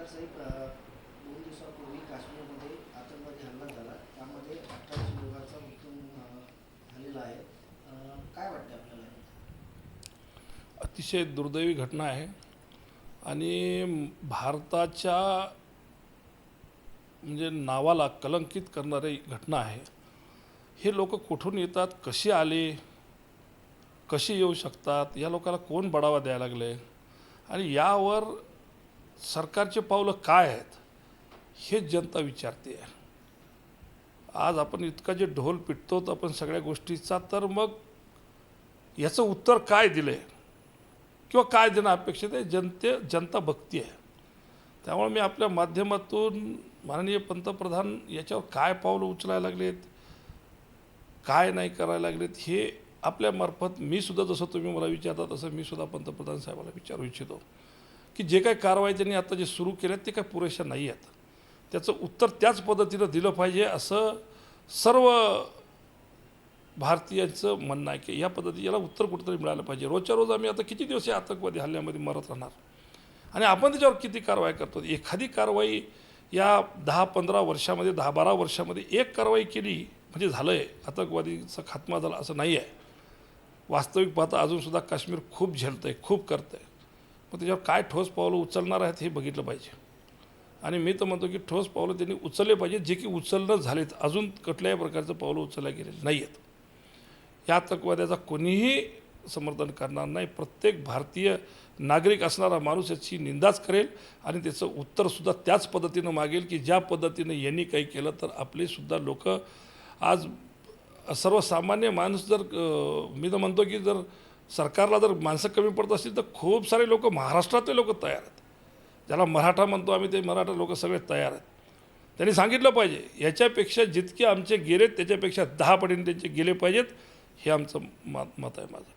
साहेब 2 दिवसापूर्वी काश्मीरमध्ये आतंकवादी हल्ला झाला. त्यामध्ये 28 लोकांचा मृत्यू झालेला आहे. काय वाटतं आपल्याला? अतिशय दुर्दैवी घटना आहे आणि भारताच्या म्हणजे नावाला कलंकित करणारी घटना आहे. हे लोक कुठून येतात, कशी आले, कशी येऊ शकतात, या लोकांना कोण बढावा द्यायला लागले आणि यावर सरकारचे पावलं काय आहेत हे जनता विचारते आहे. आज आपण इतका जे ढोल पिटतो आपण सगळ्या गोष्टीचा, तर मग याचं उत्तर काय दिलं आहे किंवा काय देणं अपेक्षित आहे जनता बघती आहे. त्यामुळे मी आपल्या माध्यमातून माननीय पंतप्रधान याच्यावर काय पावलं उचलायला लागलेत, काय नाही करायला लागलेत, हे आपल्यामार्फत मी सुद्धा, जसं तुम्ही मला विचारता तसं मी सुद्धा पंतप्रधान साहेबाला विचारू इच्छितो की जे काही कारवाई त्यांनी आता जे सुरू केल्यात ते काय पुरेशा नाही आहेत. त्याचं उत्तर त्याच पद्धतीनं दिलं पाहिजे असं सर्व भारतीयांचं म्हणणं आहे की या पद्धती याला उत्तर कुठंतरी मिळालं पाहिजे. रोजच्या रोज आम्ही आता किती दिवस या आतंकवादी हल्ल्यामध्ये मरत राहणार आणि आपण त्याच्यावर किती कारवाई करतो. एखादी कारवाई या 10-15 वर्षामध्ये 10-12 वर्षामध्ये एक कारवाई केली म्हणजे झालं आहे, आतंकवादीचा खात्मा झाला असं नाही आहे. वास्तविक पाहता अजूनसुद्धा काश्मीर खूप झेलतं आहे, खूप करतं आहे. मग त्याच्यावर काय ठोस पावलं उचलणार आहेत हे बघितलं पाहिजे. आणि मी तर म्हणतो की ठोस पावलं त्यांनी उचलले पाहिजे, जे की उचलणं झालेत. अजून कुठल्याही प्रकारचं पावलं उचलल्या गेलेलं नाही आहेत. या आतंकवाद्याचा कोणीही समर्थन करणार नाही. प्रत्येक भारतीय नागरिक असणारा माणूस याची निंदाच करेल आणि त्याचं उत्तरसुद्धा त्याच पद्धतीनं मागेल की ज्या पद्धतीनं यांनी काही केलं तर आपलेसुद्धा लोक आज सर्वसामान्य माणूस जर मी तर म्हणतो की जर सरकारला जर माणसं कमी पडत असतील तर खूप सारे लोक महाराष्ट्रातले लोक तयार आहेत. ज्याला मराठा म्हणतो आम्ही, ते मराठा लोक सगळे तयार आहेत. त्यांनी सांगितलं पाहिजे याच्यापेक्षा जितके आमचे गेलेत त्याच्यापेक्षा 10 पटीने त्यांचे गेले पाहिजेत. हे आमचं मत आहे माझं.